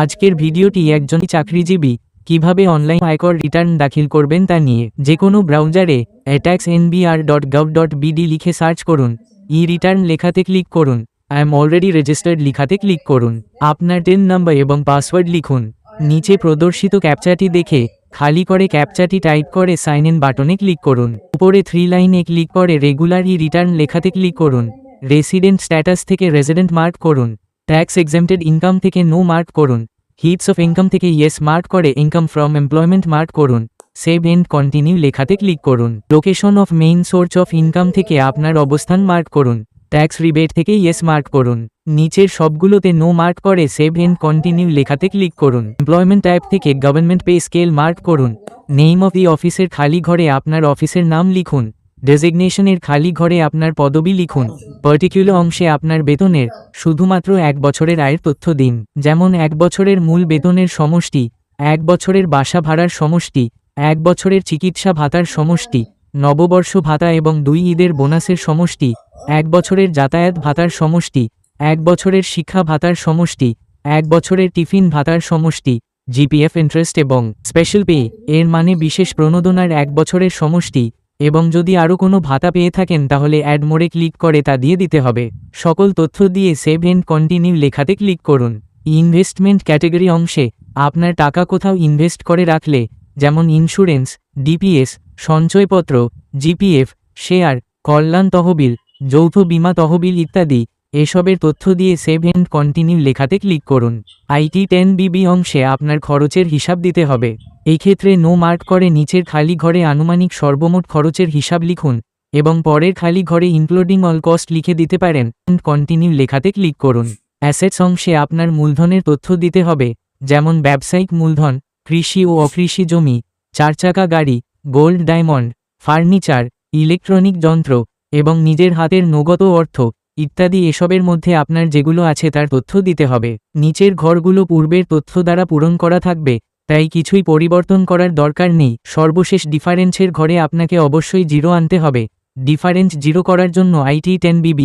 আজকের ভিডিওটি একজন চাকরিজীবী কিভাবে অনলাইন আয়কর রিটার্ন দাখিল করবেন তা নিয়ে। যে কোনো ব্রাউজারে taxnbr.gov.bd লিখে সার্চ করুন, ই রিটার্ন লেখাতে ক্লিক করুন, আই এম অলরেডি রেজিস্টার্ড লিখাতে ক্লিক করুন, আপনার টেন নাম্বার এবং পাসওয়ার্ড লিখুন। নিচে প্রদর্শিত ক্যাপচাটি দেখে খালি করে ক্যাপচাটি টাইপ করে সাইন ইন বাটনে ক্লিক করুন। উপরে 3 লাইনে ক্লিক করে রেগুলার ই রিটার্ন লেখাতে ক্লিক করুন। রেসিডেন্ট স্ট্যাটাস থেকে রেজিডেন্ট মার্ক করুন। ট্যাক্স এক্সেম্পটেড ইনকাম থেকে নো মার্ক করুন। হিটস অফ ইনকাম থেকে ইয়েস মার্ক করে ইনকাম ফ্রম এমপ্লয়মেন্ট মার্ক করুন। সেভ এন্ড কন্টিনিউ লেখাতে ক্লিক করুন। Location of main source of income থেকে আপনার অবস্থান মার্ক করুন। ট্যাক্স রিবেট থেকে ইয়েস মার্ক করুন। নিচের সবগুলোতে নো মার্ক করে সেভ এন্ড কন্টিনিউ লেখাতে ক্লিক করুন। এমপ্লয়মেন্ট টাইপ থেকে গভর্নমেন্ট পে স্কেল মার্ক করুন। নেম অফ দি অফিসের খালি ঘরে আপনার অফিসের নাম লিখুন। ডেজিগনেশনের খালি ঘরে আপনার পদবি লিখুন। পার্টিকুলার অংশে আপনার বেতনের শুধুমাত্র 1 বছরের আয়ের তথ্য দিন, যেমন 1 বছরের মূল বেতনের সমষ্টি, 1 বছরের বাসা ভাড়ার সমষ্টি, 1 বছরের চিকিৎসা ভাতার সমষ্টি, নববর্ষ ভাতা এবং 2 ঈদের বোনাসের সমষ্টি, 1 বছরের যাতায়াত ভাতার সমষ্টি, 1 বছরের শিক্ষা ভাতার সমষ্টি, 1 বছরের টিফিন ভাতার সমষ্টি, জিপিএফ ইন্টারেস্ট এবং স্পেশাল পে এর মানে বিশেষ প্রণোদনার 1 বছরের সমষ্টি, এবং যদি আরও কোনো ভাতা পেয়ে থাকেন তাহলে অ্যাড মোড়ে ক্লিক করে তা দিয়ে দিতে হবে। সকল তথ্য দিয়ে সেভ এন্ড কন্টিনিউ লেখাতে ক্লিক করুন। ইনভেস্টমেন্ট ক্যাটেগরি অংশে আপনার টাকা কোথাও ইনভেস্ট করে রাখলে, যেমন ইন্স্যুরেন্স, ডিপিএস, সঞ্চয়পত্র, জিপিএফ, শেয়ার, কল্যাণ তহবিল, যৌথ বীমা তহবিল ইত্যাদি, এসবের তথ্য দিয়ে সেভ এন্ড কন্টিনিউ লেখাতে ক্লিক করুন। আইটি 10BB অংশে আপনার খরচের হিসাব দিতে হবে। এই ক্ষেত্রে নো মার্ক করে নিচের খালি ঘরে আনুমানিক সর্বমোট খরচের হিসাব লিখুন এবং পরের খালি ঘরে ইনক্লুডিং অল কস্ট লিখে দিতে পারেন। কন্টিনিউ লেখাতে ক্লিক করুন। অ্যাসেটস অংশে আপনার মূলধনের তথ্য দিতে হবে, যেমন ব্যবসায়িক মূলধন, কৃষি ও অকৃষি জমি, 4 চাকা গাড়ি, গোল্ড ডায়মন্ড, ফার্নিচার, ইলেকট্রনিক যন্ত্র এবং নিজের হাতের নগদ অর্থ ইত্যাদি। এসবের মধ্যে আপনার যেগুলো আছে তার তথ্য দিতে হবে। নিচের ঘরগুলো পূর্বের তথ্য দ্বারা পূরণ করা থাকবে, তাই কিছুই পরিবর্তন করার দরকার নেই। সর্বশেষ ডিফারেন্সের ঘরে আপনাকে অবশ্যই 0 আনতে হবে। ডিফারেন্স 0 করার জন্য আইটি 10BB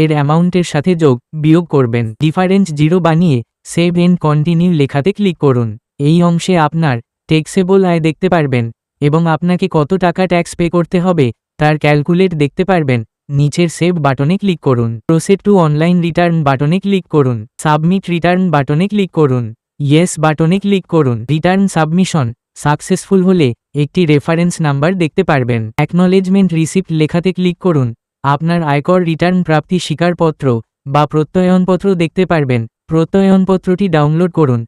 এর অ্যামাউন্টের সাথে যোগ বিয়োগ করবেন। ডিফারেন্স 0 বানিয়ে সেভ এন্ড কন্টিনিউ লেখাতে ক্লিক করুন। এই অংশে আপনার ট্যাক্সেবল আয় দেখতে পারবেন এবং আপনাকে কত টাকা ট্যাক্স পে করতে হবে তার ক্যালকুলেট দেখতে পারবেন। নিচের সেভ বাটনে ক্লিক করুন। প্রসিড টু অনলাইন রিটার্ন বাটনে ক্লিক করুন। সাবমিট রিটার্ন বাটনে ক্লিক করুন। ইয়েস বাটনে ক্লিক করুন। রিটার্ন সাবমিশন সাকসেসফুল হলে একটি রেফারেন্স নাম্বার দেখতে পারবেন। অ্যাকনলেজমেন্ট রিসিপ্ট লেখাতে ক্লিক করুন। আপনার আয়কর রিটার্ন প্রাপ্তি স্বীকারপত্র বা প্রত্যয়নপত্র দেখতে পারবেন। প্রত্যয়নপত্রটি ডাউনলোড করুন